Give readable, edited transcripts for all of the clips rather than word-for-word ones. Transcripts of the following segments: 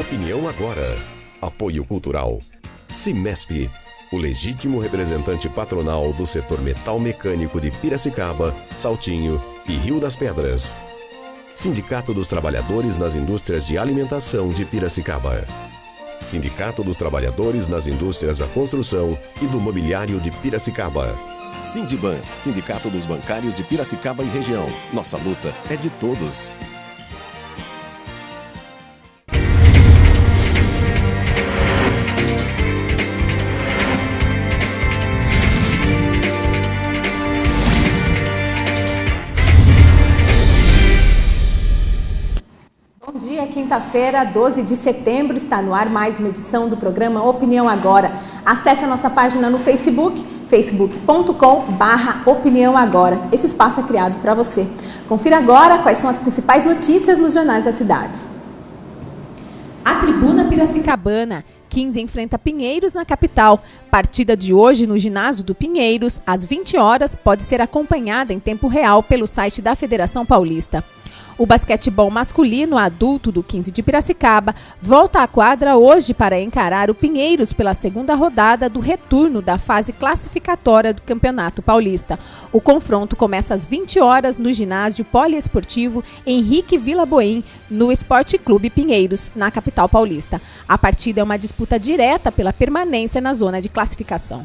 Opinião agora. Apoio cultural. Cimesp, o legítimo representante patronal do setor metal mecânico de Piracicaba, Saltinho e Rio das Pedras. Sindicato dos Trabalhadores nas Indústrias de Alimentação de Piracicaba. Sindicato dos Trabalhadores nas Indústrias da Construção e do Mobiliário de Piracicaba. Sindiban, Sindicato dos Bancários de Piracicaba e região. Nossa luta é de todos. Bom dia, quinta-feira, 12 de setembro, está no ar mais uma edição do programa Opinião Agora. Acesse a nossa página no Facebook, facebook.com/Opinião Agora. Esse espaço é criado para você. Confira agora quais são as principais notícias nos jornais da cidade. A Tribuna Piracicabana, 15 enfrenta Pinheiros na capital. Partida de hoje no ginásio do Pinheiros, às 20 horas, pode ser acompanhada em tempo real pelo site da Federação Paulista. O basquetebol masculino adulto do 15 de Piracicaba volta à quadra hoje para encarar o Pinheiros pela segunda rodada do retorno da fase classificatória do Campeonato Paulista. O confronto começa às 20 horas no ginásio poliesportivo Henrique Villaboim, no Esporte Clube Pinheiros, na capital paulista. A partida é uma disputa direta pela permanência na zona de classificação.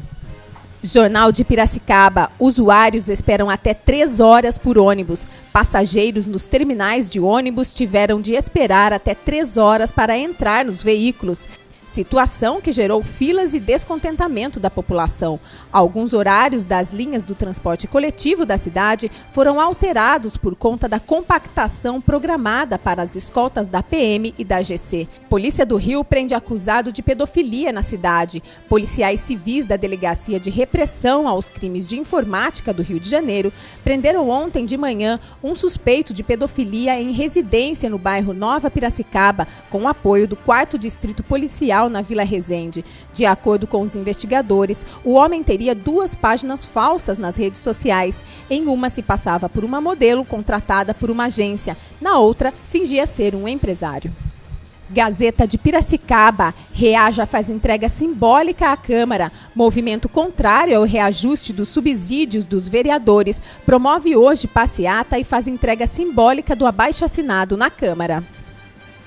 Jornal de Piracicaba. Usuários esperam até 3 horas por ônibus. Passageiros nos terminais de ônibus tiveram de esperar até 3 horas para entrar nos veículos. Situação que gerou filas e descontentamento da população. Alguns horários das linhas do transporte coletivo da cidade foram alterados por conta da compactação programada para as escoltas da PM e da GC. Polícia do Rio prende acusado de pedofilia na cidade. Policiais civis da Delegacia de Repressão aos Crimes de Informática do Rio de Janeiro prenderam ontem de manhã um suspeito de pedofilia em residência no bairro Nova Piracicaba, com o apoio do 4º Distrito Policial na Vila Resende. De acordo com os investigadores, o homem teria 2 páginas falsas nas redes sociais. Em uma se passava por uma modelo contratada por uma agência, na outra fingia ser um empresário. Gazeta de Piracicaba. Reaja faz entrega simbólica à Câmara. Movimento contrário ao reajuste dos subsídios dos vereadores promove hoje passeata e faz entrega simbólica do abaixo-assinado na Câmara.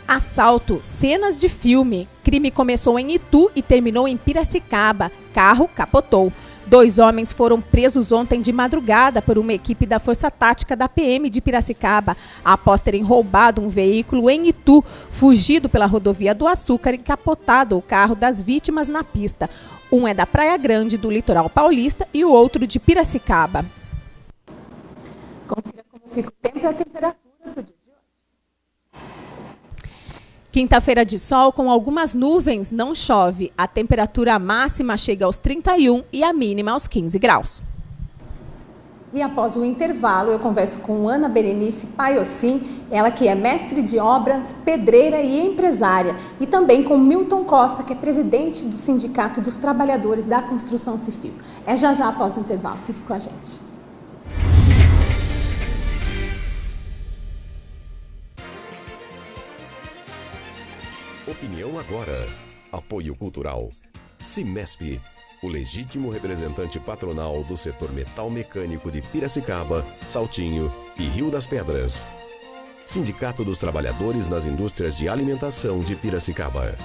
Assalto, cenas de filme. Crime começou em Itu e terminou em Piracicaba. Carro capotou. 2 homens foram presos ontem de madrugada por uma equipe da Força Tática da PM de Piracicaba, após terem roubado um veículo em Itu, fugido pela rodovia do Açúcar e capotado o carro das vítimas na pista. Um é da Praia Grande, do litoral paulista, e o outro de Piracicaba. Confira como fica o tempo e a temperatura para o dia. Quinta-feira de sol com algumas nuvens, não chove. A temperatura máxima chega aos 31 e a mínima aos 15 graus. E após o intervalo, eu converso com Ana Berenice Paiocin, ela que é mestre de obras, pedreira e empresária. E também com Milton Costa, que é presidente do Sindicato dos Trabalhadores da Construção Civil. É já após o intervalo. Fique com a gente. Opinião agora. Apoio cultural. Cimesp, o legítimo representante patronal do setor metal mecânico de Piracicaba, Saltinho e Rio das Pedras. Sindicato dos Trabalhadores nas Indústrias de Alimentação de Piracicaba.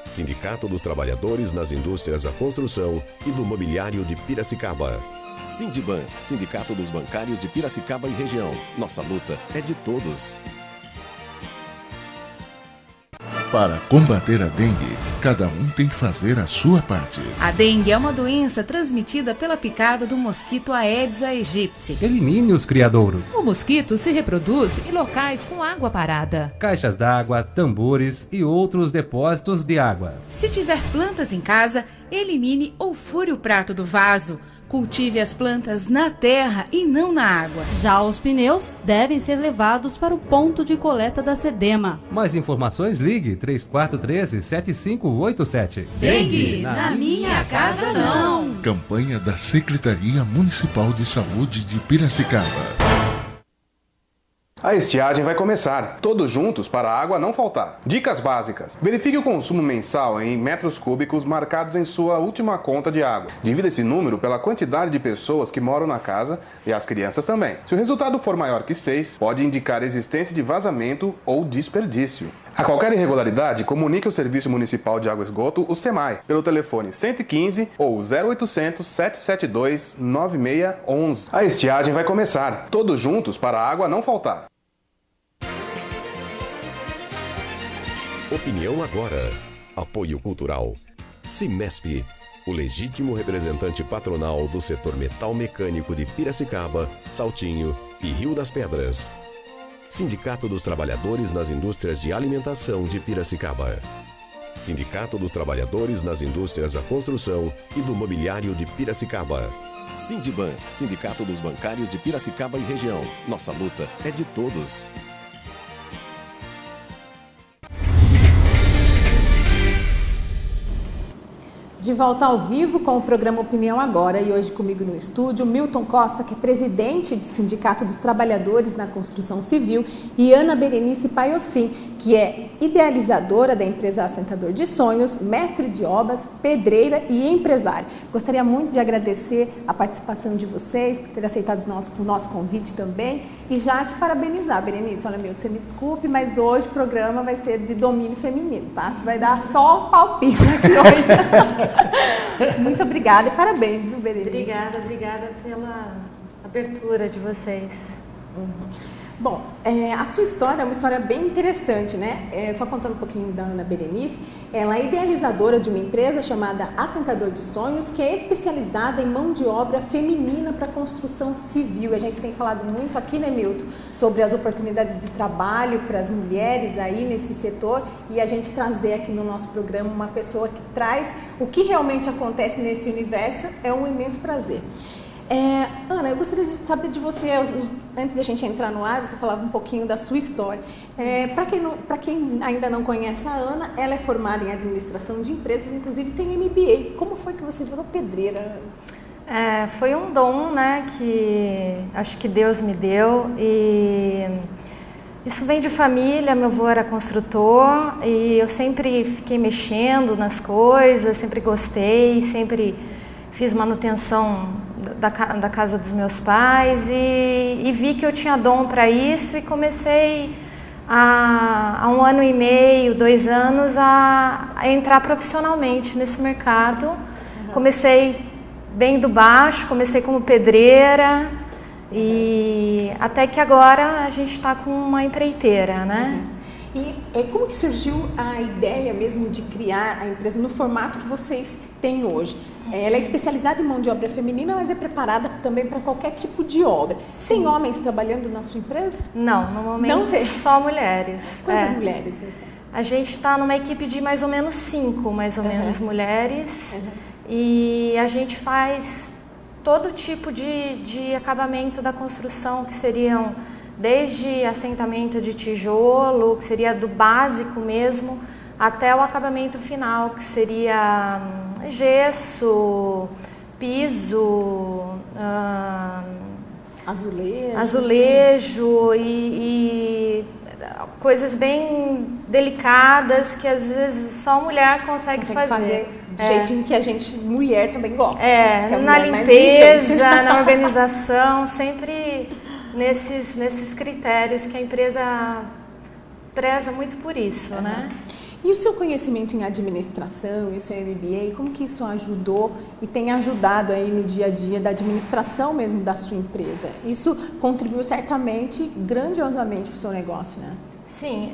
Sindicato dos Trabalhadores nas Indústrias da Construção e do Mobiliário de Piracicaba. Sindiban, Sindicato dos Bancários de Piracicaba e região. Nossa luta é de todos. Para combater a dengue, cada um tem que fazer a sua parte. A dengue é uma doença transmitida pela picada do mosquito Aedes aegypti. Elimine os criadouros. O mosquito se reproduz em locais com água parada. Caixas d'água, tambores e outros depósitos de água. Se tiver plantas em casa, elimine ou fure o prato do vaso. Cultive as plantas na terra e não na água. Já os pneus devem ser levados para o ponto de coleta da SEDEMA. Mais informações, ligue 3413-7587. Dengue, na minha casa não. Campanha da Secretaria Municipal de Saúde de Piracicaba. A estiagem vai começar, todos juntos para a água não faltar. Dicas básicas. Verifique o consumo mensal em metros cúbicos marcados em sua última conta de água. Divida esse número pela quantidade de pessoas que moram na casa e as crianças também. Se o resultado for maior que 6, pode indicar existência de vazamento ou desperdício. A qualquer irregularidade, comunique ao Serviço Municipal de Água e Esgoto, o SEMAI, pelo telefone 115 ou 0800 772 9611. A estiagem vai começar, todos juntos para a água não faltar. Opinião agora. Apoio cultural. Cimesp, o legítimo representante patronal do setor metal mecânico de Piracicaba, Saltinho e Rio das Pedras. Sindicato dos Trabalhadores nas Indústrias de Alimentação de Piracicaba. Sindicato dos Trabalhadores nas Indústrias da Construção e do Mobiliário de Piracicaba. Sindiban, Sindicato dos Bancários de Piracicaba e região. Nossa luta é de todos. De volta ao vivo com o programa Opinião Agora, e hoje comigo no estúdio, Milton Costa, que é presidente do Sindicato dos Trabalhadores na Construção Civil, e Ana Berenice Paiocin, que é idealizadora da empresa Assentador de Sonhos, mestre de obras, pedreira e empresária. Gostaria muito de agradecer a participação de vocês, por ter aceitado o nosso convite também, e já te parabenizar, Berenice. Olha, Milton, você me desculpe, mas hoje o programa vai ser de domínio feminino, tá? Você vai dar só o palpite aqui hoje. Muito obrigada e parabéns, viu, Berenice? Obrigada pela abertura de vocês. Bom, a sua história é uma história bem interessante, né? Só contando um pouquinho da Ana Berenice, ela é idealizadora de uma empresa chamada Assentador de Sonhos, que é especializada em mão de obra feminina para construção civil. A gente tem falado muito aqui, né, Milton, sobre as oportunidades de trabalho para as mulheres aí nesse setor, e a gente trazer aqui no nosso programa uma pessoa que traz o que realmente acontece nesse universo é um imenso prazer. Ana, eu gostaria de saber de você, antes de a gente entrar no ar, você falava um pouquinho da sua história. Para quem ainda não conhece a Ana, ela é formada em administração de empresas, inclusive tem MBA. Como foi que você virou pedreira? Foi um dom, né, que acho que Deus me deu, e isso vem de família. Meu avô era construtor e eu sempre fiquei mexendo nas coisas, sempre gostei, sempre fiz manutenção da casa dos meus pais e vi que eu tinha dom para isso, e comecei há 1 ano e meio, 2 anos a entrar profissionalmente nesse mercado. Comecei bem do baixo, comecei como pedreira, e até que agora a gente está com uma empreiteira, né? E como que surgiu a ideia mesmo de criar a empresa no formato que vocês têm hoje? Ela é especializada em mão de obra feminina, mas é preparada também para qualquer tipo de obra. Sim. Tem homens trabalhando na sua empresa? Não, no momento não tem. Só mulheres. Quantas mulheres? A gente está numa equipe de mais ou menos 5, menos mulheres, e a gente faz todo tipo de acabamento da construção, que seriam desde assentamento de tijolo, que seria do básico mesmo, até o acabamento final, que seria gesso, piso, azulejo e coisas bem delicadas que às vezes só a mulher consegue fazer. Do jeitinho que a gente, mulher, também gosta. Na limpeza, na organização, sempre nesses critérios que a empresa preza muito por isso, né? E o seu conhecimento em administração e o seu MBA, como que isso ajudou e tem ajudado aí no dia a dia da administração mesmo da sua empresa? Isso contribuiu certamente, grandiosamente para o seu negócio, né? Sim,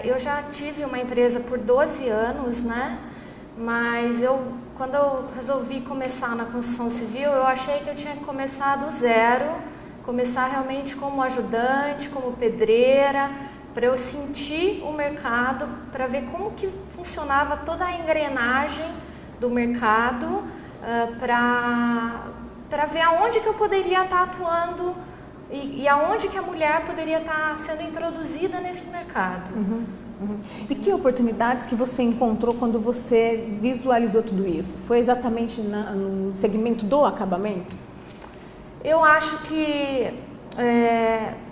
eu já tive uma empresa por 12 anos, né? Mas quando eu resolvi começar na construção civil, eu achei que eu tinha que começar do zero, começar realmente como ajudante, como pedreira, para eu sentir o mercado, para ver como que funcionava toda a engrenagem do mercado, para ver aonde que eu poderia estar atuando e aonde que a mulher poderia estar sendo introduzida nesse mercado. E que oportunidades que você encontrou quando você visualizou tudo isso? Foi exatamente no segmento do acabamento? Eu acho que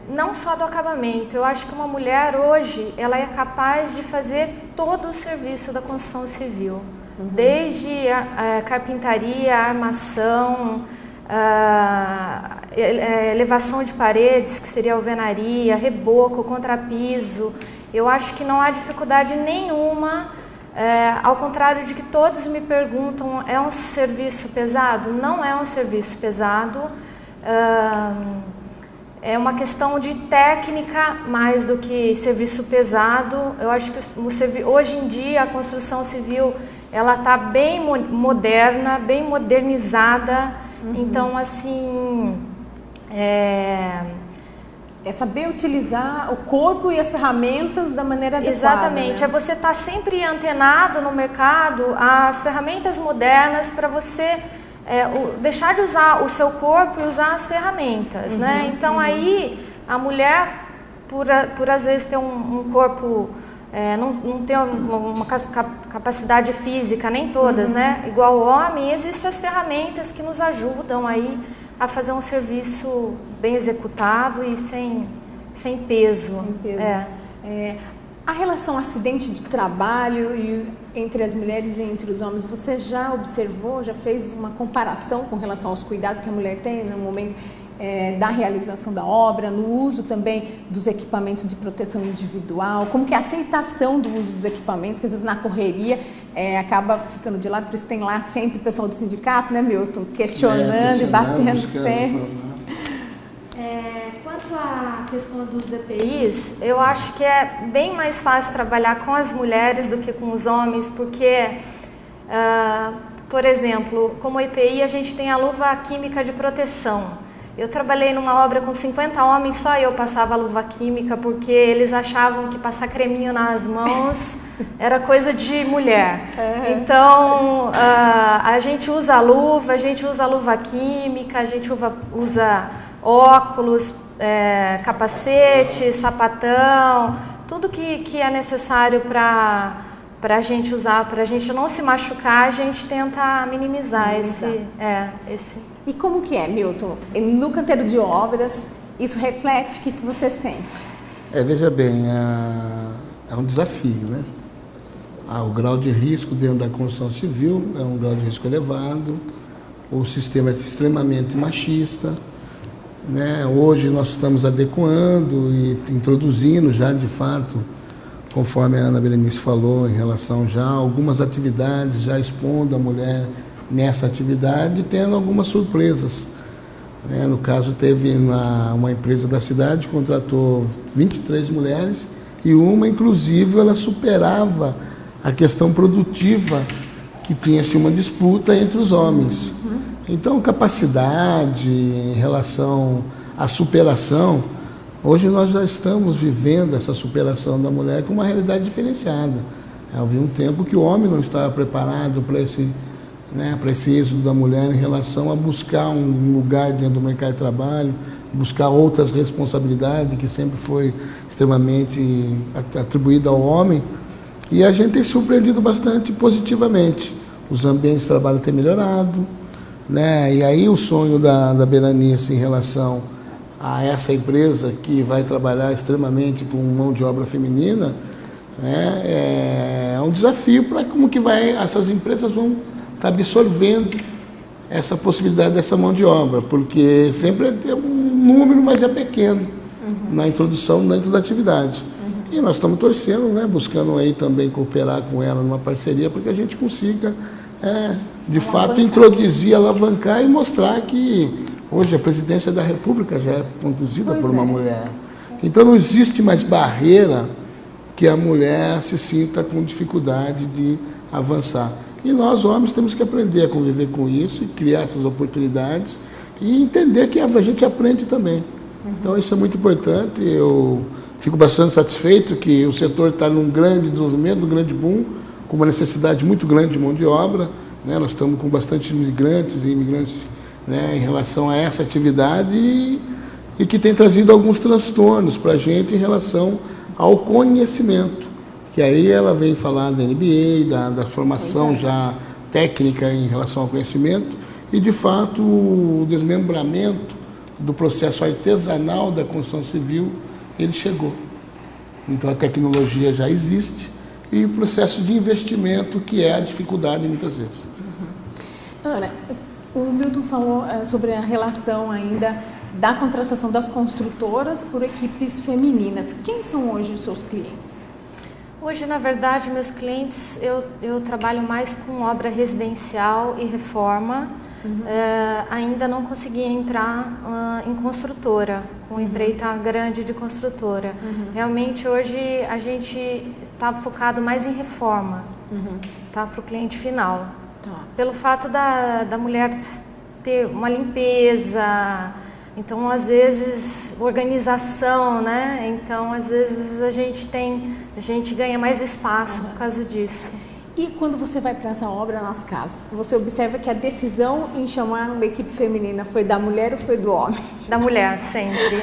não só do acabamento. Eu acho que uma mulher hoje, ela é capaz de fazer todo o serviço da construção civil, desde a carpintaria, a armação, elevação de paredes, que seria alvenaria, reboco, contrapiso. Eu acho que não há dificuldade nenhuma, ao contrário de que todos me perguntam, é um serviço pesado? Não é um serviço pesado. É uma questão de técnica mais do que serviço pesado. Eu acho que hoje em dia a construção civil ela está bem moderna, bem modernizada. Então, assim, é saber utilizar o corpo e as ferramentas da maneira adequada. Exatamente, né? É você estar sempre antenado no mercado às ferramentas modernas para você deixar de usar o seu corpo e usar as ferramentas, né? Então aí a mulher, por às vezes ter um corpo, não ter uma capacidade física, nem todas, né? Igual o homem, existem as ferramentas que nos ajudam aí a fazer um serviço bem executado e sem peso. Sem peso. A relação acidente de trabalho entre as mulheres e entre os homens, você já observou, já fez uma comparação com relação aos cuidados que a mulher tem no momento da realização da obra, no uso também dos equipamentos de proteção individual, como que é a aceitação do uso dos equipamentos, que às vezes na correria acaba ficando de lado, por isso tem lá sempre o pessoal do sindicato, né, Milton, questionando e batendo sempre. Quanto à questão dos EPIs, eu acho que é bem mais fácil trabalhar com as mulheres do que com os homens, porque, por exemplo, como EPI a gente tem a luva química de proteção. Eu trabalhei numa obra com 50 homens, só eu passava a luva química, porque eles achavam que passar creminho nas mãos era coisa de mulher. Então, a gente usa a luva química, a gente usa óculos, capacete, sapatão, tudo que é necessário para a gente usar, para a gente não se machucar, a gente tenta minimizar esse. E como que é, Milton? No canteiro de obras, isso reflete o que você sente? Veja bem, é um desafio, né? O grau de risco dentro da construção civil é um grau de risco elevado, o sistema é extremamente machista, né? Hoje nós estamos adequando e introduzindo já, de fato, conforme a Ana Berenice falou, em relação já a algumas atividades, já expondo a mulher nessa atividade, tendo algumas surpresas. No caso, teve uma empresa da cidade, contratou 23 mulheres e uma, inclusive, ela superava a questão produtiva, que tinha-se uma disputa entre os homens. Então, capacidade em relação à superação, hoje nós já estamos vivendo essa superação da mulher com uma realidade diferenciada. Havia um tempo que o homem não estava preparado para esse êxodo da mulher em relação a buscar um lugar dentro do mercado de trabalho, buscar outras responsabilidades, que sempre foi extremamente atribuída ao homem. E a gente tem surpreendido bastante positivamente. Os ambientes de trabalho têm melhorado, né? E aí o sonho da Berenice em relação a essa empresa que vai trabalhar extremamente com mão de obra feminina, né? É um desafio para como que essas empresas vão estar absorvendo essa possibilidade dessa mão de obra, porque sempre tem um número, mas é pequeno na introdução dentro da atividade. E nós estamos torcendo, né? Buscando aí também cooperar com ela numa parceria, para que a gente consiga, de fato, introduzir, alavancar e mostrar que hoje a presidência da República já é conduzida por uma mulher. Então não existe mais barreira que a mulher se sinta com dificuldade de avançar. E nós, homens, temos que aprender a conviver com isso e criar essas oportunidades e entender que a gente aprende também. Então isso é muito importante. Eu fico bastante satisfeito que o setor está num grande desenvolvimento, num grande boom, com uma necessidade muito grande de mão de obra, né? Nós estamos com bastante imigrantes e imigrantes, né, em relação a essa atividade e que tem trazido alguns transtornos para a gente em relação ao conhecimento, que aí ela vem falar da MBA, da formação já técnica em relação ao conhecimento e, de fato, o desmembramento do processo artesanal da construção civil, ele chegou. Então a tecnologia já existe e o processo de investimento, que é a dificuldade muitas vezes. Ana, o Milton falou sobre a relação ainda da contratação das construtoras por equipes femininas. Quem são hoje os seus clientes? Hoje, na verdade, meus clientes, eu trabalho mais com obra residencial e reforma. Ainda não consegui entrar em construtora, com empreita grande de construtora. Realmente, hoje, a gente está focado mais em reforma, tá, para o cliente final. Tá. Pelo fato da mulher ter uma limpeza, então, às vezes, organização, né? Então, às vezes, a gente ganha mais espaço por causa disso. E quando você vai para essa obra nas casas, você observa que a decisão em chamar uma equipe feminina foi da mulher ou foi do homem? Da mulher, sempre.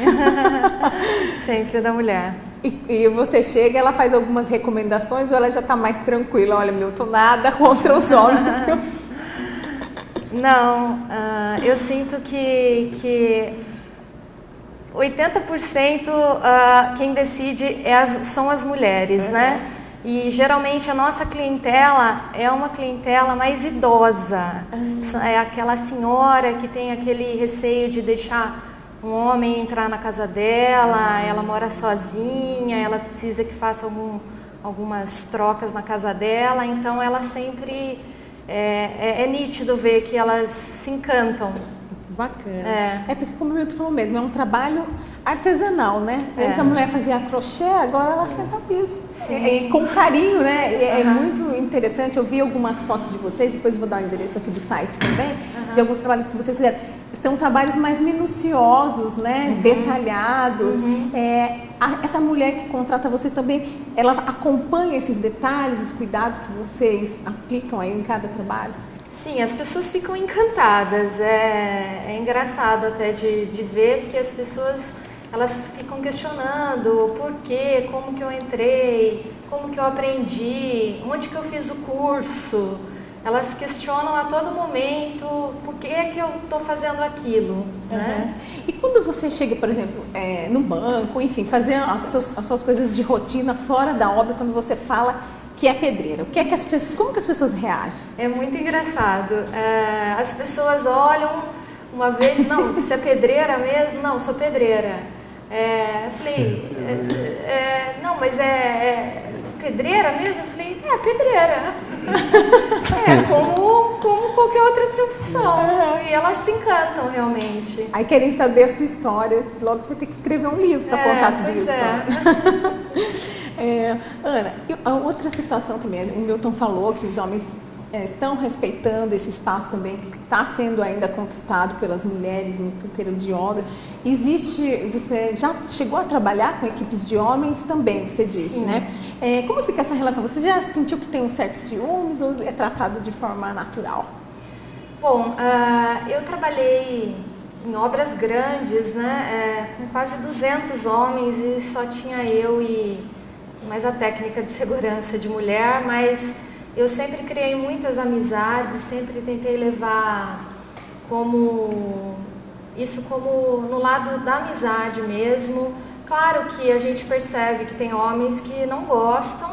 Sempre da mulher. E você chega, ela faz algumas recomendações ou ela já está mais tranquila? Olha, Milton, nada contra os homens. Não, eu sinto que 80% quem decide são as mulheres, né? E geralmente a nossa clientela é uma clientela mais idosa. É aquela senhora que tem aquele receio de deixar um homem entrar na casa dela, ela mora sozinha, ela precisa que faça algumas trocas na casa dela, então ela sempre... É nítido ver que elas se encantam. Bacana. É porque, como o Milton falou mesmo, é um trabalho artesanal, né? Antes a mulher fazia crochê, agora ela senta piso. Com carinho, né? É muito interessante. Eu vi algumas fotos de vocês, depois eu vou dar o endereço aqui do site também, de alguns trabalhos que vocês fizeram. São trabalhos mais minuciosos, né? Detalhados. Essa mulher que contrata vocês também, ela acompanha esses detalhes, os cuidados que vocês aplicam aí em cada trabalho? Sim, as pessoas ficam encantadas. É engraçado até de ver, porque as pessoas elas ficam questionando por quê, como que eu entrei, como que eu aprendi, onde que eu fiz o curso. Elas questionam a todo momento por que é que eu estou fazendo aquilo. Né? E quando você chega, por exemplo, no banco, enfim, fazer as suas coisas de rotina fora da obra, quando você fala que é pedreira, como que as pessoas reagem? É muito engraçado. As pessoas olham uma vez, não, você é pedreira mesmo? Não, sou pedreira. Eu falei, não, mas é pedreira mesmo? Eu falei, pedreira. Como qualquer outra profissão. E elas se encantam realmente. Aí querem saber a sua história, logo você vai ter que escrever um livro para contar tudo isso. Ana, a outra situação também, o Milton falou que os homens estão respeitando esse espaço também que está sendo ainda conquistado pelas mulheres em canteiro de obra. Você já chegou a trabalhar com equipes de homens também, você disse, Sim. né? Como fica essa relação? Você já sentiu que tem um certo ciúmes ou é tratado de forma natural? Bom, eu trabalhei em obras grandes, né? Com quase 200 homens e só tinha eu e mais a técnica de segurança de mulher, mas eu sempre criei muitas amizades, sempre tentei levar isso como no lado da amizade mesmo. Claro que a gente percebe que tem homens que não gostam,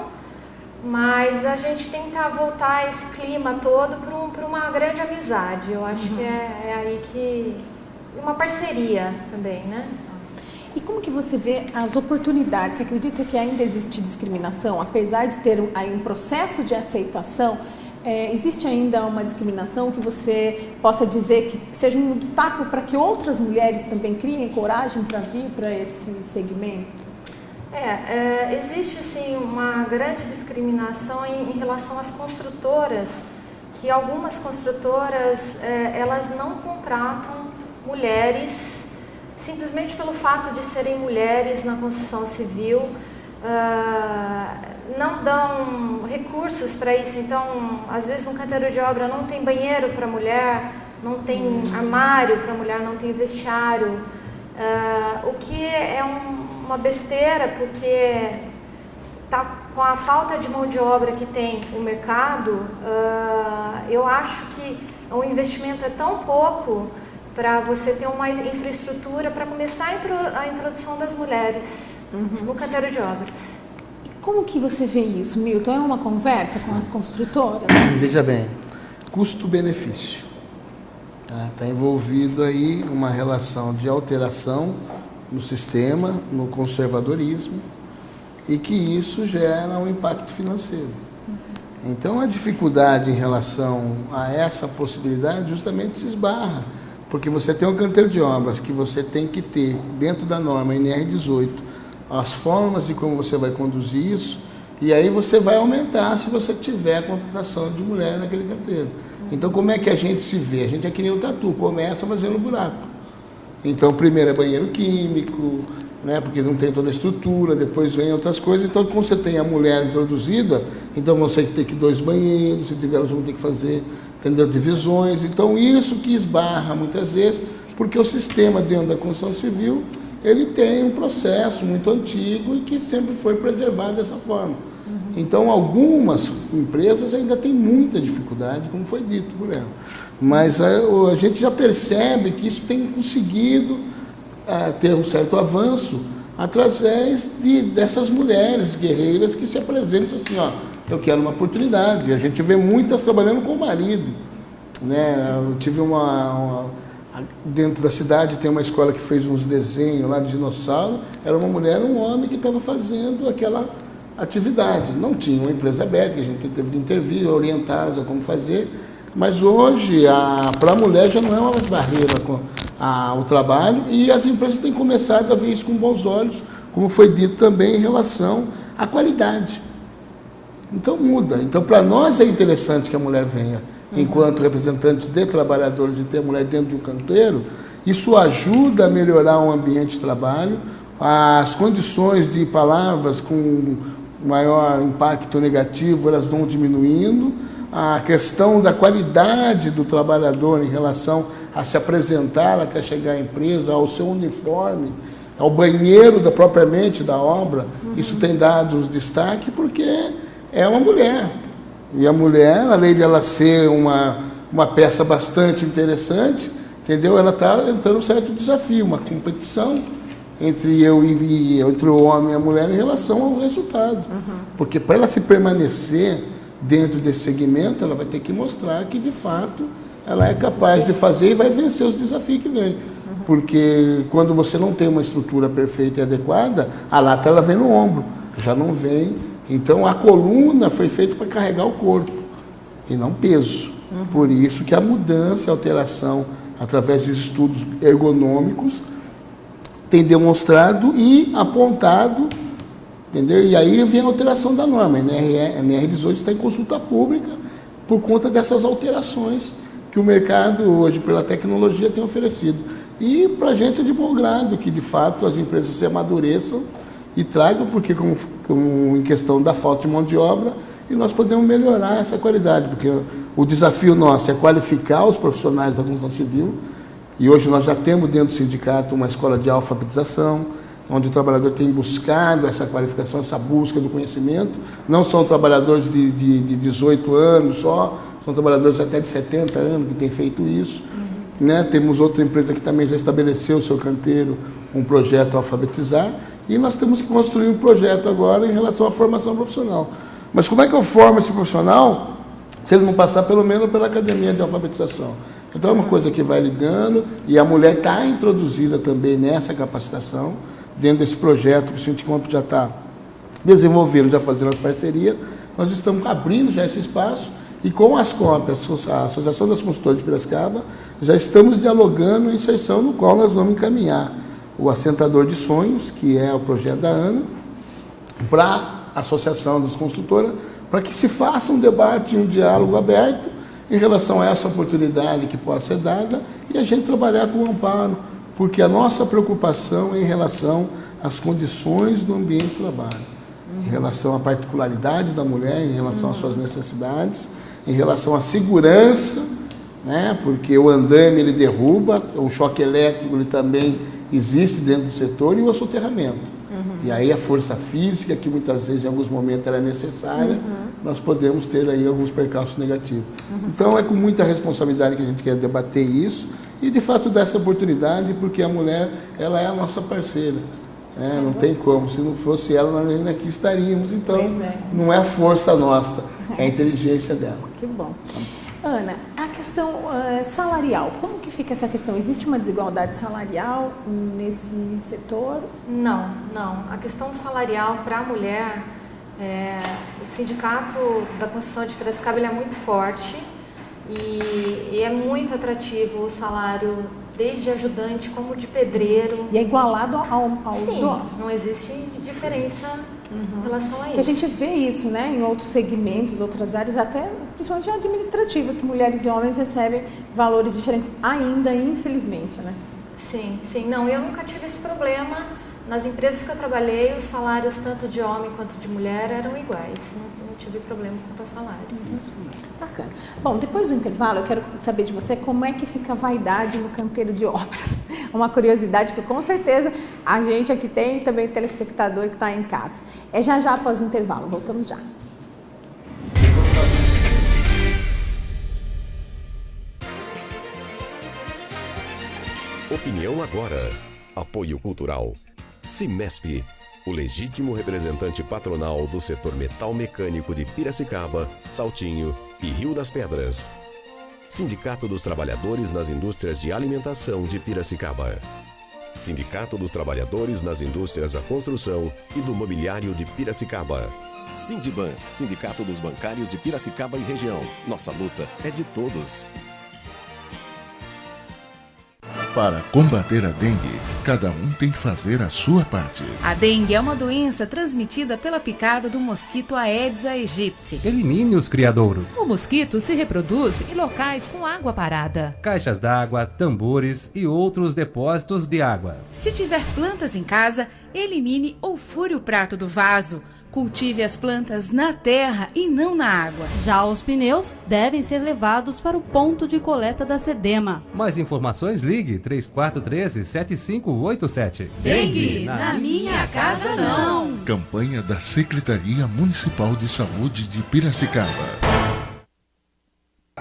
mas a gente tenta voltar esse clima todo para uma grande amizade. Eu acho que é aí que... uma parceria também, né? E como que você vê as oportunidades? Você acredita que ainda existe discriminação? Apesar de ter aí um processo de aceitação, existe ainda uma discriminação que você possa dizer que seja um obstáculo para que outras mulheres também criem coragem para vir para esse segmento? Existe sim uma grande discriminação em relação às construtoras, que algumas construtoras elas não contratam mulheres simplesmente pelo fato de serem mulheres na construção civil, não dão recursos para isso. Então, às vezes, um canteiro de obra não tem banheiro para mulher, não tem armário para mulher, não tem vestiário, o que é uma besteira, porque com a falta de mão de obra que tem o mercado, eu acho que o investimento é tão pouco para você ter uma infraestrutura para começar a introdução das mulheres no canteiro de obras. E como que você vê isso, Milton? É uma conversa com as construtoras? Veja bem, custo-benefício. Está envolvido aí uma relação de alteração no sistema, no conservadorismo, e que isso gera um impacto financeiro. Então, a dificuldade em relação a essa possibilidade justamente se esbarra, porque você tem um canteiro de obras que você tem que ter, dentro da norma NR18, as formas de como você vai conduzir isso, e aí você vai aumentar se você tiver a contratação de mulher naquele canteiro. Então, como é que a gente se vê? A gente é que nem o tatu, começa fazendo buraco. Então, primeiro é banheiro químico, né, porque não tem toda a estrutura, depois vem outras coisas. Então, quando você tem a mulher introduzida, então você tem que ter 2 banheiros, se tiver, elas vão ter que fazer, entendeu, divisões. Então, isso que esbarra muitas vezes, porque o sistema dentro da construção civil, ele tem um processo muito antigo e que sempre foi preservado dessa forma. Então, algumas empresas ainda têm muita dificuldade, como foi dito por ela. Mas a gente já percebe que isso tem conseguido ter um certo avanço através dessas mulheres guerreiras que se apresentam assim, ó, eu quero uma oportunidade. A gente vê muitas trabalhando com o marido, né? Eu tive dentro da cidade tem uma escola que fez uns desenhos lá de dinossauro, era uma mulher e um homem que estava fazendo aquela atividade. Não tinha uma empresa aberta, que a gente teve de intervir, orientá-los a como fazer, mas hoje, para a mulher já não é uma barreira o trabalho, e as empresas têm começado a ver isso com bons olhos, como foi dito também em relação à qualidade. Então muda. Então, para nós é interessante que a mulher venha, enquanto representante de trabalhadores, e ter a mulher dentro de um canteiro. Isso ajuda a melhorar o ambiente de trabalho, as condições de palavras com maior impacto negativo, elas vão diminuindo, a questão da qualidade do trabalhador em relação a se apresentar até chegar à empresa, ao seu uniforme, ao banheiro propriamente da obra, isso tem dado destaque porque é uma mulher. E a mulher, além de ela ser uma peça bastante interessante, entendeu? Ela está entrando um certo desafio, uma competição entre entre o homem e a mulher em relação ao resultado. Porque para ela se permanecer dentro desse segmento, ela vai ter que mostrar que, de fato, ela é capaz de fazer e vai vencer os desafios que vêm. Porque quando você não tem uma estrutura perfeita e adequada, a lata ela vem no ombro, já não vem. Então, a coluna foi feita para carregar o corpo e não peso. Por isso que a mudança, a alteração, através de estudos ergonômicos, tem demonstrado e apontado, entendeu? E aí vem a alteração da norma. A NR18 está em consulta pública por conta dessas alterações que o mercado hoje, pela tecnologia, tem oferecido. E para a gente é de bom grado que, de fato, as empresas se amadureçam e tragam, porque como em questão da falta de mão de obra, e nós podemos melhorar essa qualidade, porque o desafio nosso é qualificar os profissionais da construção civil, e hoje nós já temos dentro do sindicato uma escola de alfabetização, onde o trabalhador tem buscado essa qualificação, essa busca do conhecimento. Não são trabalhadores de 18 anos só, são trabalhadores até de 70 anos que têm feito isso. Né? Temos outra empresa que também já estabeleceu o seu canteiro, um projeto Alfabetizar, e nós temos que construir um projeto agora em relação à formação profissional. Mas como é que eu formo esse profissional se ele não passar pelo menos pela academia de alfabetização? Então é uma coisa que vai ligando, e a mulher está introduzida também nessa capacitação, dentro desse projeto que o Sindicato já está desenvolvendo, já fazendo as parcerias. Nós estamos abrindo já esse espaço, e com as COP, a Associação das Consultoras de Piracicaba, já estamos dialogando em sessão no qual nós vamos encaminhar o Assentador de Sonhos, que é o projeto da ANA, para a Associação das Consultoras, para que se faça um debate, um diálogo aberto em relação a essa oportunidade que pode ser dada, e a gente trabalhar com o amparo, porque a nossa preocupação é em relação às condições do ambiente de trabalho, em relação à particularidade da mulher, em relação às suas necessidades, em relação à segurança, né? Porque o andame ele derruba, o choque elétrico ele também existe dentro do setor, e o soterramento. E aí a força física, que muitas vezes em alguns momentos era necessária, nós podemos ter aí alguns percalços negativos. Então é com muita responsabilidade que a gente quer debater isso, E de fato dá essa oportunidade, porque a mulher, ela é a nossa parceira. Não tem como, se não fosse ela, nós ainda aqui estaríamos. Então, não é a força nossa, é a inteligência dela. Que bom. Ana, a questão salarial, como que fica essa questão? Existe uma desigualdade salarial nesse setor? Não. A questão salarial para a mulher, o Sindicato da Construção de Piracicaba ele é muito forte e é muito atrativo o salário, desde ajudante como de pedreiro. E é igualado ao Sim, não existe diferença em relação a isso. Porque a gente vê isso, né, em outros segmentos, outras áreas, até principalmente administrativa, que mulheres e homens recebem valores diferentes ainda, infelizmente, né? Sim. Não, eu nunca tive esse problema. Nas empresas que eu trabalhei, os salários tanto de homem quanto de mulher eram iguais. Não tive problema quanto ao salário. Bacana. Bom, depois do intervalo, eu quero saber de você como é que fica a vaidade no canteiro de obras. Uma curiosidade que com certeza a gente aqui tem e também o telespectador que está em casa. É já após o intervalo. Voltamos já. Opinião agora. Apoio cultural. Cimesp, o legítimo representante patronal do setor metal mecânico de Piracicaba, Saltinho e Rio das Pedras. Sindicato dos Trabalhadores nas Indústrias de Alimentação de Piracicaba. Sindicato dos Trabalhadores nas Indústrias da Construção e do Mobiliário de Piracicaba. Sindiban, Sindicato dos Bancários de Piracicaba e Região. Nossa luta é de todos. Para combater a dengue, cada um tem que fazer a sua parte. A dengue é uma doença transmitida pela picada do mosquito Aedes aegypti. Elimine os criadouros. O mosquito se reproduz em locais com água parada. Caixas d'água, tambores e outros depósitos de água. Se tiver plantas em casa, elimine ou fure o prato do vaso. Cultive as plantas na terra e não na água. Já os pneus devem ser levados para o ponto de coleta da SEDEMA. Mais informações, ligue 3413-7587. Dengue, na minha casa não. Campanha da Secretaria Municipal de Saúde de Piracicaba.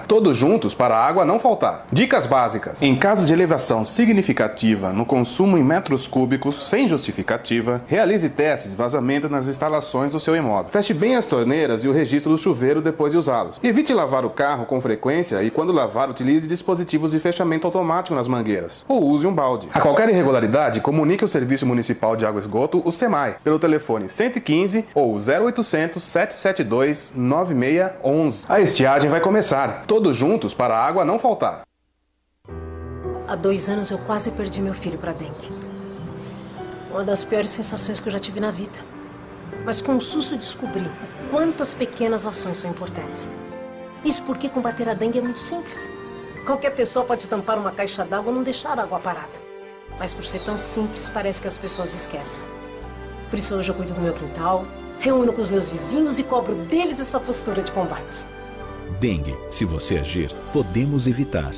Todos juntos para a água não faltar. Dicas básicas. Em caso de elevação significativa no consumo em metros cúbicos, sem justificativa, realize testes de vazamento nas instalações do seu imóvel. Feche bem as torneiras e o registro do chuveiro depois de usá-los. Evite lavar o carro com frequência e, quando lavar, utilize dispositivos de fechamento automático nas mangueiras. Ou use um balde. A qualquer irregularidade, comunique ao Serviço Municipal de Água e Esgoto, o SEMAI, pelo telefone 115 ou 0800 772 9611. A estiagem vai começar. Todos juntos para a água não faltar. Há 2 anos eu quase perdi meu filho para dengue. Uma das piores sensações que eu já tive na vida. Mas com o susto descobri quantas pequenas ações são importantes. Isso porque combater a dengue é muito simples. Qualquer pessoa pode tampar uma caixa d'água ou não deixar a água parada. Mas por ser tão simples, parece que as pessoas esquecem. Por isso hoje eu cuido do meu quintal, reúno com os meus vizinhos e cobro deles essa postura de combate. Dengue, se você agir, podemos evitar.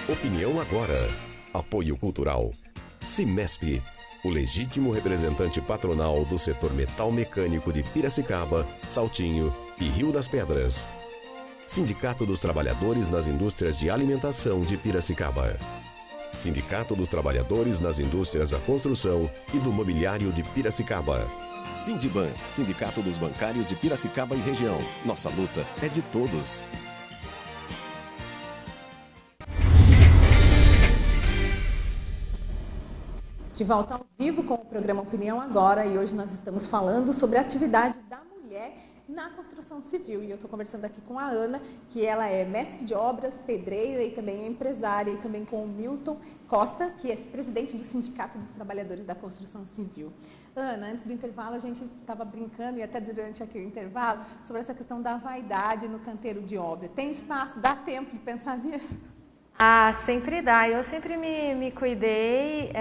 Opinião agora. Apoio cultural. Cimesp, o legítimo representante patronal do setor metal mecânico de Piracicaba, Saltinho e Rio das Pedras. Sindicato dos Trabalhadores nas Indústrias de Alimentação de Piracicaba. Sindicato dos Trabalhadores nas Indústrias da Construção e do Mobiliário de Piracicaba. Sindiban, Sindicato dos Bancários de Piracicaba e Região. Nossa luta é de todos. De volta ao vivo com o programa Opinião Agora, e hoje nós estamos falando sobre a atividade da mulher na construção civil. E eu estou conversando aqui com a Ana, que ela é mestre de obras, pedreira e também é empresária, e também com o Milton Costa, que é presidente do Sindicato dos Trabalhadores da Construção Civil. Ana, antes do intervalo a gente estava brincando, e até durante aqui o intervalo, sobre essa questão da vaidade no canteiro de obra. Tem espaço, dá tempo de pensar nisso? Ah, sempre dá. Eu sempre me cuidei,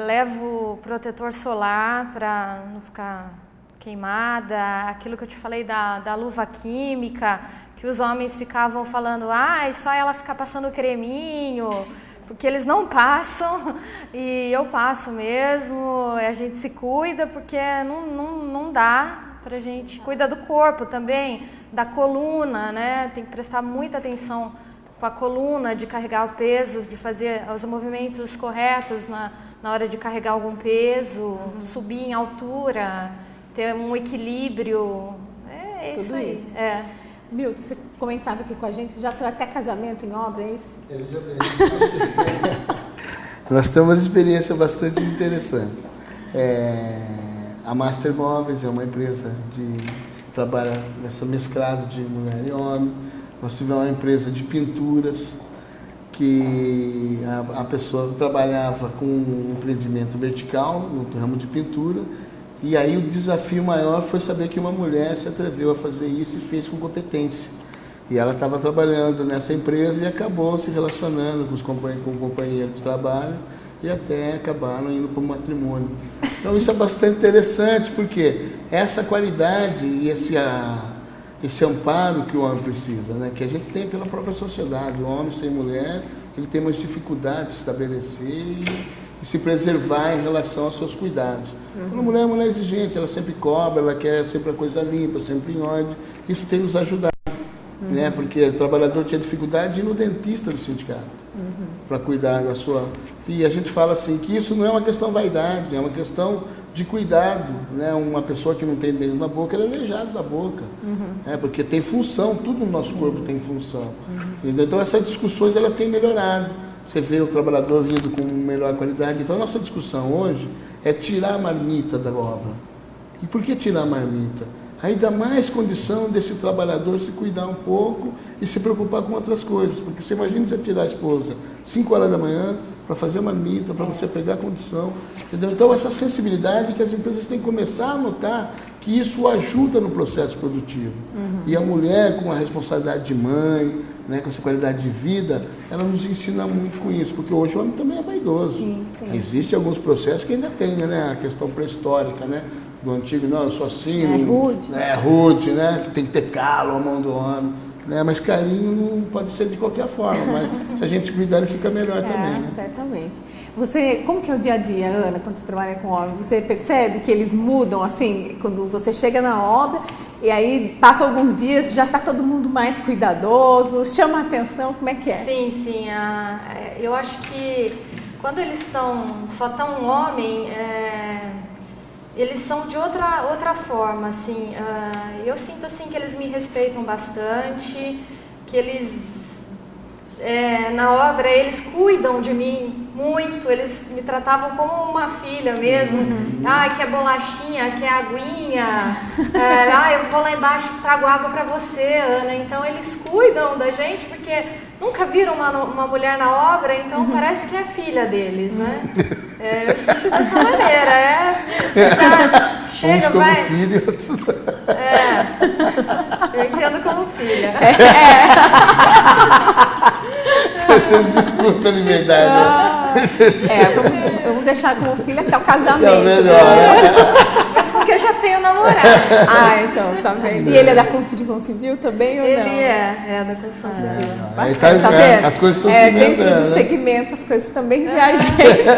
levo protetor solar para não ficar queimada, aquilo que eu te falei da luva química, que os homens ficavam falando, só ela ficar passando creminho, porque eles não passam, e eu passo mesmo, a gente se cuida, porque não dá pra gente. Cuida do corpo também, da coluna, né? Tem que prestar muita atenção com a coluna, de carregar o peso, de fazer os movimentos corretos na hora de carregar algum peso, subir em altura, ter um equilíbrio. É isso. Tudo aí. Isso. É. Milton, você comentava aqui com a gente que já saiu até casamento em obra, é isso? Ele já veio. Nós temos uma experiência bastante interessante. A Master Móveis é uma empresa que trabalha nessa mesclado de mulher e homem. Nós tivemos uma empresa de pinturas que a pessoa trabalhava com um empreendimento vertical no ramo de pintura. E aí o desafio maior foi saber que uma mulher se atreveu a fazer isso e fez com competência. E ela estava trabalhando nessa empresa e acabou se relacionando com o companheiro de trabalho e até acabaram indo para o matrimônio. Então isso é bastante interessante, porque essa qualidade e esse amparo que o homem precisa, né? Que a gente tem pela própria sociedade. O homem sem mulher, ele tem mais dificuldade de se estabelecer e se preservar em relação aos seus cuidados. A mulher é uma mulher exigente, ela sempre cobra, ela quer sempre a coisa limpa, sempre em ordem. Isso tem nos ajudado, né? Porque o trabalhador tinha dificuldade de ir no dentista do sindicato para cuidar da sua... E a gente fala assim, que isso não é uma questão vaidade, é uma questão de cuidado, né? Uma pessoa que não tem dente na boca, ela é aleijada da boca, né? Porque tem função, tudo no nosso corpo tem função. Então essas discussões ela tem melhorado. Você vê o trabalhador vindo com melhor qualidade. Então a nossa discussão hoje é tirar a marmita da obra. E por que tirar a marmita? Ainda mais condição desse trabalhador se cuidar um pouco e se preocupar com outras coisas. Porque você imagina você tirar a esposa 5 horas da manhã para fazer marmita, para você pegar a condição. Entendeu? Então essa sensibilidade que as empresas têm que começar a notar que isso ajuda no processo produtivo. E a mulher com a responsabilidade de mãe, né, com essa qualidade de vida, ela nos ensina muito com isso, porque hoje o homem também é vaidoso. Existem alguns processos que ainda tem, né, a questão pré-histórica, né, do antigo, não, eu sou assim, rude, né, que tem que ter calo a mão do homem, né, mas carinho não pode ser de qualquer forma, mas se a gente cuidar ele fica melhor também. Né? Certamente. Você, como que é o dia a dia, Ana, quando você trabalha com homem? Você percebe que eles mudam, assim, quando você chega na obra e aí passam alguns dias, já está todo mundo mais cuidadoso, chama a atenção, como é que é? Sim, eu acho que quando eles só tão homem, eles são de outra forma, assim, eu sinto assim que eles me respeitam bastante, que eles na obra eles cuidam de mim muito, eles me tratavam como uma filha mesmo. Quer bolachinha, quer aguinha, eu vou lá embaixo, trago água para você, Ana. Então eles cuidam da gente porque nunca viram uma mulher na obra, então parece que é filha deles, né? Eu sinto dessa maneira, chega, como vai. filho, outros... Eu entendo como filha. Você me desculpa a liberdade. Vamos deixar como filha até o casamento. É melhor, Mas porque eu já tenho namorado. Então, tá vendo. E ele é da construção civil também ou não? Ele é da construção civil. Tá vendo? As coisas estão se inventando. Dentro do segmento as coisas também se ajeitam.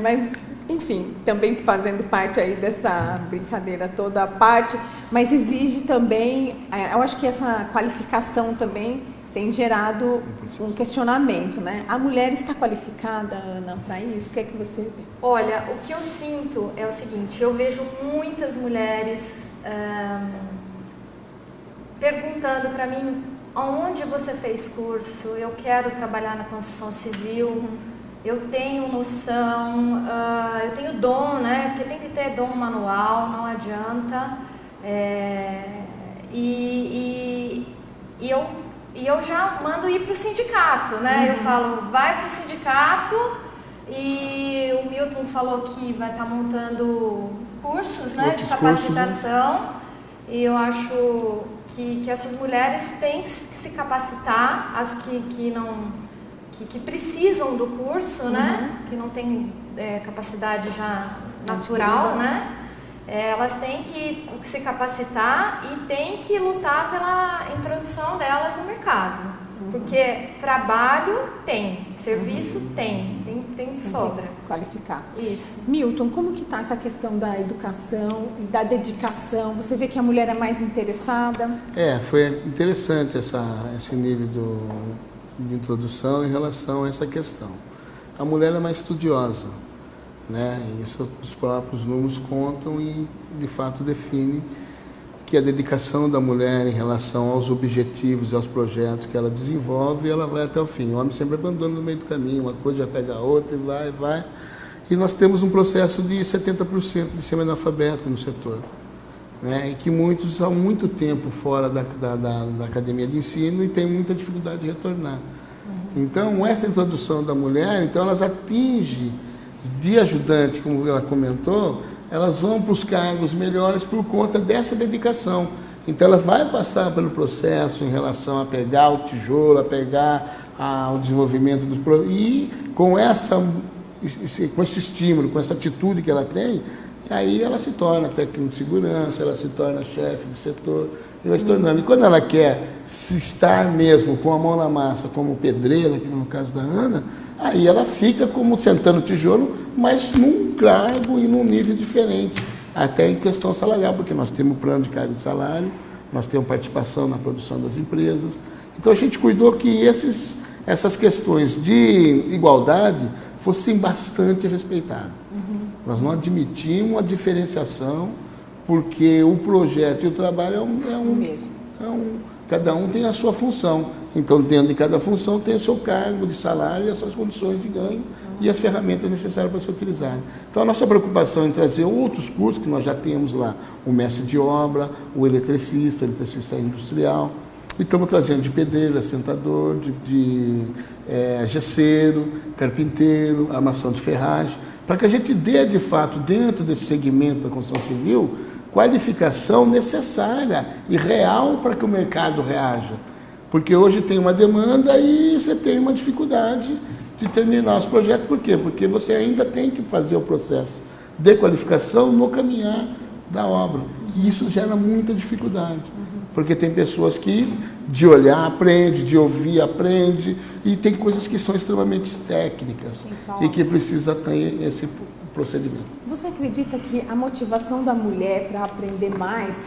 Mas, enfim, também fazendo parte aí dessa brincadeira toda a parte, mas exige também, eu acho que essa qualificação também tem gerado um questionamento, né? A mulher está qualificada, Ana, para isso? O que é que você vê? Olha, o que eu sinto é o seguinte, eu vejo muitas mulheres perguntando para mim, onde você fez curso? Eu quero trabalhar na construção civil, eu tenho noção, eu tenho dom, né? Porque tem que ter dom manual, não adianta. E eu já mando ir para o sindicato, né? Eu falo, vai para o sindicato, e o Milton falou que vai estar montando cursos, né, de capacitação, cursos, né? E eu acho que essas mulheres têm que se capacitar, as que precisam do curso, né? Que não têm capacidade já natural, né? Elas têm que se capacitar e têm que lutar pela introdução delas no mercado. Porque trabalho tem, serviço tem de sobra. Qualificar. Isso. Milton, como que está essa questão da educação e da dedicação? Você vê que a mulher é mais interessada? Foi interessante esse nível de introdução em relação a essa questão. A mulher é mais estudiosa, né? Isso os próprios números contam e, de fato, define que a dedicação da mulher em relação aos objetivos e aos projetos que ela desenvolve, ela vai até o fim. O homem sempre abandona no meio do caminho, uma coisa já pega a outra e vai. E nós temos um processo de 70% de semi-analfabeto no setor, né? E que muitos há muito tempo fora da academia de ensino e têm muita dificuldade de retornar. Então, essa introdução da mulher, então elas atingem de ajudante, como ela comentou, elas vão para os cargos melhores por conta dessa dedicação. Então, ela vai passar pelo processo em relação a pegar o tijolo, a pegar o desenvolvimento dos e com esse estímulo, com essa atitude que ela tem, aí ela se torna técnica de segurança, ela se torna chefe de setor, e vai se tornando. E quando ela quer se estar mesmo com a mão na massa, como pedreira, que no caso da Ana, aí ela fica como sentando tijolo, mas num cargo e num nível diferente, até em questão salarial, porque nós temos plano de cargo de salário, nós temos participação na produção das empresas. Então a gente cuidou que essas questões de igualdade fossem bastante respeitadas. Nós não admitimos a diferenciação, porque o projeto e o trabalho cada um tem a sua função. Então, dentro de cada função tem o seu cargo de salário e as suas condições de ganho e as ferramentas necessárias para ser utilizadas. Então, a nossa preocupação em trazer outros cursos que nós já temos lá, o mestre de obra, o eletricista industrial, e estamos trazendo de pedreiro, assentador, de gesseiro, carpinteiro, armação de ferragem, para que a gente dê, de fato, dentro desse segmento da construção civil, qualificação necessária e real para que o mercado reaja. Porque hoje tem uma demanda e você tem uma dificuldade de terminar os projetos. Por quê? Porque você ainda tem que fazer o processo de qualificação no caminhar da obra. E isso gera muita dificuldade. Porque tem pessoas que de olhar aprende, de ouvir aprende, e tem coisas que são extremamente técnicas e que precisa ter esse procedimento. Você acredita que a motivação da mulher para aprender mais,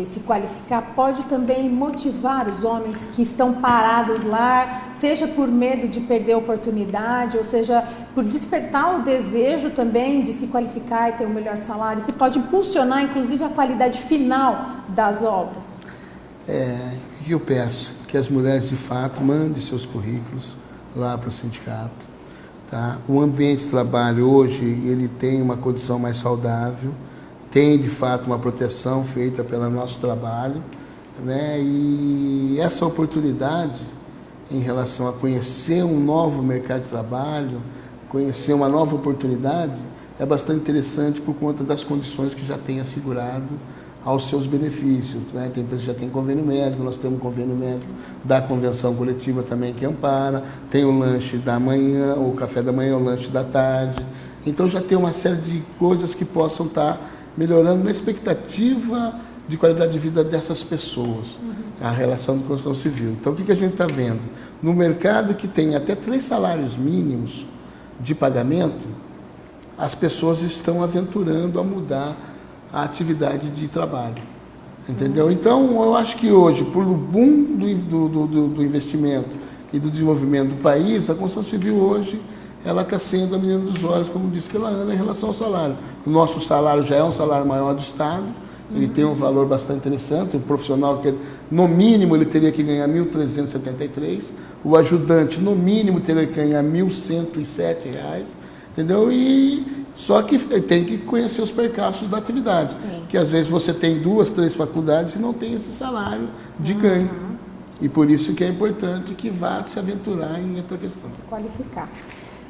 se qualificar, pode também motivar os homens que estão parados lá, seja por medo de perder a oportunidade, ou seja, por despertar o desejo também de se qualificar e ter um melhor salário? Isso pode impulsionar, inclusive, a qualidade final das obras? Eu peço que as mulheres, de fato, mandem seus currículos lá para o sindicato. Tá? O ambiente de trabalho hoje, ele tem uma condição mais saudável, tem, de fato, uma proteção feita pelo nosso trabalho, né? E essa oportunidade em relação a conhecer um novo mercado de trabalho, conhecer uma nova oportunidade, é bastante interessante por conta das condições que já tem assegurado aos seus benefícios, né? Tem empresas que já tem convênio médico, nós temos um convênio médico da convenção coletiva também que ampara, tem o lanche da manhã, o café da manhã, o lanche da tarde. Então já tem uma série de coisas que possam estar melhorando na expectativa de qualidade de vida dessas pessoas, a relação de construção civil. Então o que a gente está vendo? No mercado que tem até 3 salários mínimos de pagamento, as pessoas estão aventurando a mudar a atividade de trabalho, entendeu? Então, eu acho que hoje, por o boom do investimento e do desenvolvimento do país, a construção civil hoje, ela está sendo a menina dos olhos, como disse pela Ana, em relação ao salário. O nosso salário já é um salário maior do Estado, ele tem um valor bastante interessante, o profissional, que no mínimo, ele teria que ganhar R$ 1.373, o ajudante, no mínimo, teria que ganhar R$ 1.107, entendeu? Só que tem que conhecer os percalços da atividade. Sim. Que às vezes você tem 2, 3 faculdades e não tem esse salário de ganho. E por isso que é importante que vá se aventurar em outra questão. Se qualificar.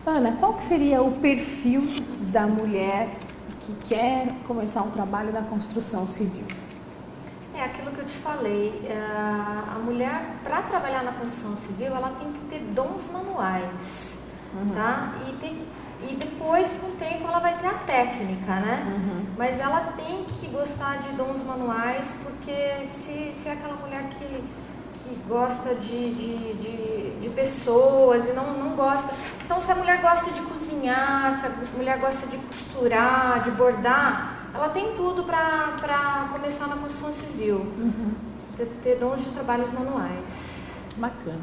Ana, qual que seria o perfil da mulher que quer começar um trabalho na construção civil? É aquilo que eu te falei. A mulher, para trabalhar na construção civil, ela tem que ter dons manuais. Tá? E depois, com o tempo, ela vai ter a técnica, né? Mas ela tem que gostar de dons manuais, porque se é aquela mulher que gosta de pessoas e não gosta. Então, se a mulher gosta de cozinhar, se a mulher gosta de costurar, de bordar, ela tem tudo para começar na construção civil. Ter dons de trabalhos manuais. Bacana.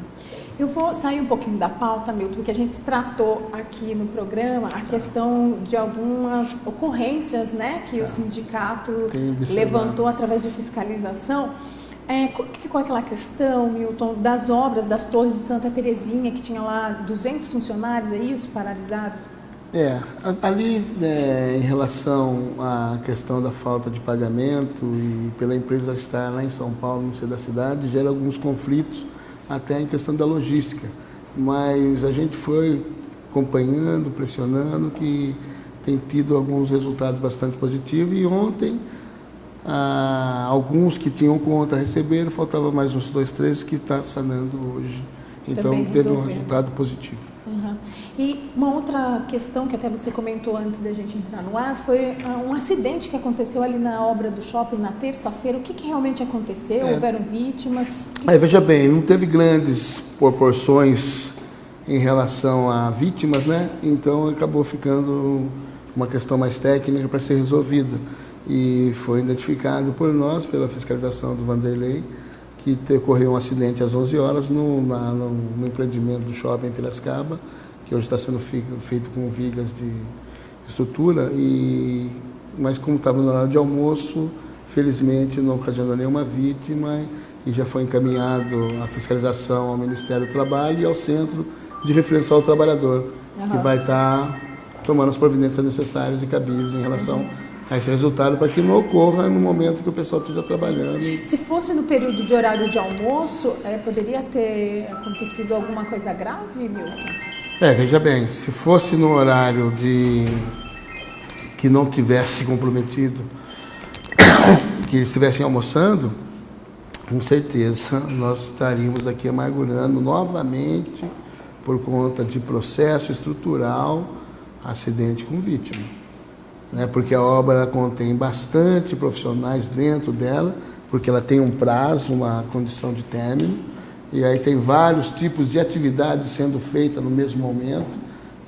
Eu vou sair um pouquinho da pauta, Milton, porque a gente tratou aqui no programa a questão de algumas ocorrências, né, que o sindicato levantou através de fiscalização. Como que ficou aquela questão, Milton, das obras das Torres de Santa Terezinha, que tinha lá 200 funcionários, é isso, paralisados? Ali, em relação à questão da falta de pagamento e pela empresa estar lá em São Paulo, no centro da cidade, gera alguns conflitos, até em questão da logística. Mas a gente foi acompanhando, pressionando, que tem tido alguns resultados bastante positivos. E ontem, alguns que tinham conta receberam, faltava mais uns 2, 3 que está sanando hoje. Então, teve um resultado positivo. E uma outra questão que até você comentou antes da gente entrar no ar foi um acidente que aconteceu ali na obra do shopping na terça-feira. O que realmente aconteceu? Houveram vítimas? Veja bem, não teve grandes proporções em relação a vítimas, né? Então acabou ficando uma questão mais técnica para ser resolvida. E foi identificado por nós, pela fiscalização do Vanderlei, que ocorreu um acidente às 11 horas no empreendimento do shopping em Piracicaba, que hoje está sendo feito com vigas de estrutura, mas como estava no horário de almoço, felizmente não ocasionou nenhuma vítima e já foi encaminhado a fiscalização ao Ministério do Trabalho e ao Centro de Referência ao Trabalhador, que vai estar tomando as providências necessárias e cabíveis em relação a esse resultado, para que não ocorra no momento que o pessoal esteja trabalhando. Se fosse no período de horário de almoço, poderia ter acontecido alguma coisa grave, Milton? Veja bem, se fosse no horário que não tivesse comprometido, que eles estivessem almoçando, com certeza nós estaríamos aqui amargurando novamente, por conta de processo estrutural, acidente com vítima. Porque a obra contém bastante profissionais dentro dela, porque ela tem um prazo, uma condição de término, e aí tem vários tipos de atividades sendo feitas no mesmo momento,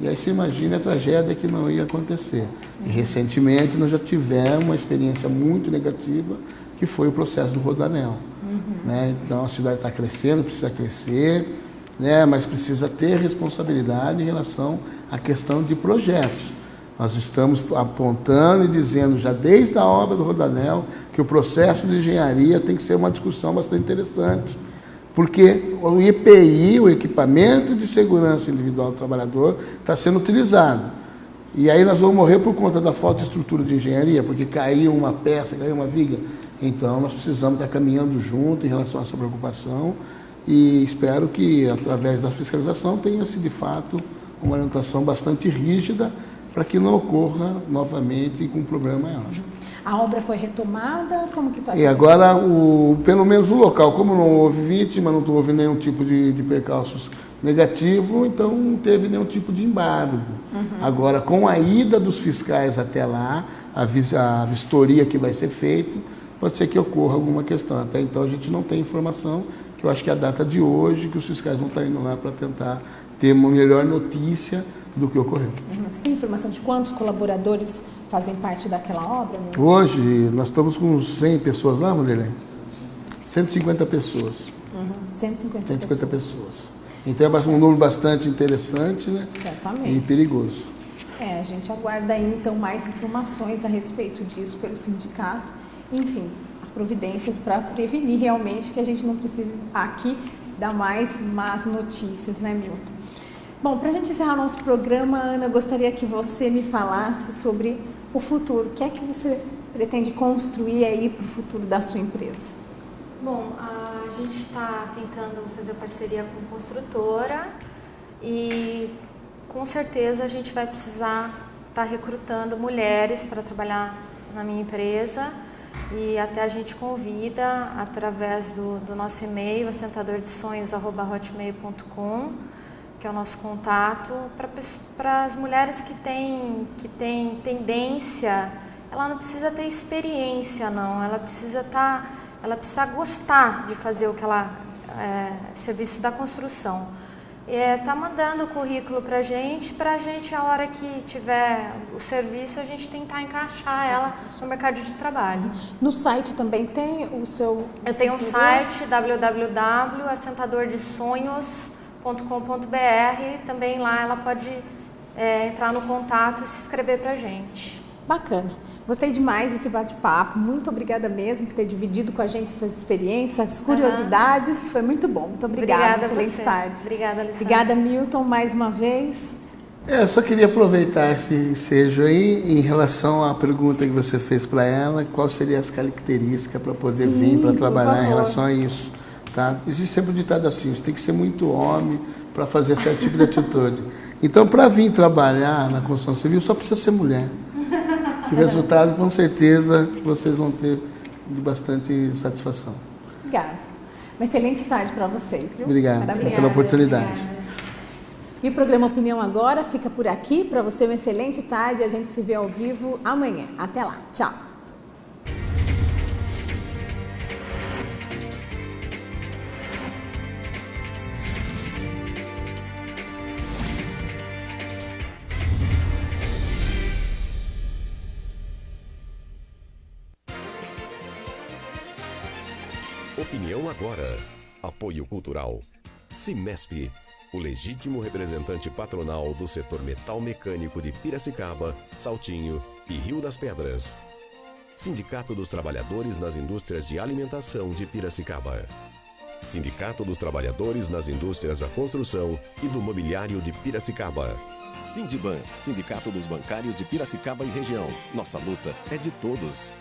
e aí você imagina a tragédia que não ia acontecer. E recentemente nós já tivemos uma experiência muito negativa, que foi o processo do Rodoanel. Então a cidade está crescendo, precisa crescer, mas precisa ter responsabilidade em relação à questão de projetos. Nós estamos apontando e dizendo já desde a obra do Rodoanel que o processo de engenharia tem que ser uma discussão bastante interessante, porque o EPI, o equipamento de segurança individual do trabalhador, está sendo utilizado. E aí nós vamos morrer por conta da falta de estrutura de engenharia, porque caiu uma peça, caiu uma viga. Então nós precisamos estar caminhando junto em relação a essa preocupação e espero que, através da fiscalização, tenha-se de fato uma orientação bastante rígida para que não ocorra novamente com um problema maior. A obra foi retomada? Como que está? E agora, pelo menos o local, como não houve vítima, não houve nenhum tipo de percalços negativo, então não teve nenhum tipo de embargo. Agora, com a ida dos fiscais até lá, a vistoria que vai ser feita, pode ser que ocorra alguma questão. Até então a gente não tem informação, que eu acho que é a data de hoje, que os fiscais vão estar indo lá para tentar ter uma melhor notícia do que ocorreu. Você tem informação de quantos colaboradores fazem parte daquela obra? Hoje nós estamos com 100 pessoas lá, Vanderlei? 150 pessoas. 150 pessoas. Então é um número bastante interessante, né? Certamente. E perigoso. A gente aguarda aí então mais informações a respeito disso pelo sindicato. Enfim, as providências para prevenir realmente que a gente não precise aqui dar mais más notícias, né, Milton? Bom, para a gente encerrar nosso programa, Ana, eu gostaria que você me falasse sobre o futuro. O que é que você pretende construir aí para o futuro da sua empresa? Bom, a gente está tentando fazer parceria com construtora e com certeza a gente vai precisar estar recrutando mulheres para trabalhar na minha empresa e até a gente convida através do nosso e-mail, assentadordesonhos@hotmail.com, que é o nosso contato, para as mulheres que têm tendência. Ela não precisa ter experiência, não, ela precisa gostar de fazer o que ela serviço da construção. Está mandando o currículo para a gente, a hora que tiver o serviço, a gente tentar encaixar ela no mercado de trabalho. No site também tem o seu... Eu tenho um site, www.assentadordesonhos.com.br, também lá ela pode entrar no contato e se inscrever para a gente. Bacana. Gostei demais desse bate-papo. Muito obrigada mesmo por ter dividido com a gente essas experiências, essas curiosidades. Foi muito bom. Muito obrigada. Excelente tarde. Obrigada, Alessandra. Obrigada, Milton, mais uma vez. Eu só queria aproveitar esse ensejo aí em relação à pergunta que você fez para ela, quais seriam as características para poder vir para trabalhar em relação a isso. Tá? Existe sempre um ditado assim, você tem que ser muito homem para fazer certo tipo de atitude. Então, para vir trabalhar na construção civil, só precisa ser mulher. O resultado, com certeza, vocês vão ter de bastante satisfação. Obrigada. Uma excelente tarde para vocês, viu? Obrigado pela oportunidade. Obrigada. E o programa Opinião Agora fica por aqui. Para você, uma excelente tarde. A gente se vê ao vivo amanhã. Até lá. Tchau. Opinião Agora. Apoio Cultural. Cimesp, o legítimo representante patronal do setor metal mecânico de Piracicaba, Saltinho e Rio das Pedras. Sindicato dos Trabalhadores nas Indústrias de Alimentação de Piracicaba. Sindicato dos Trabalhadores nas Indústrias da Construção e do Mobiliário de Piracicaba. Sindiban, Sindicato dos Bancários de Piracicaba e Região. Nossa luta é de todos.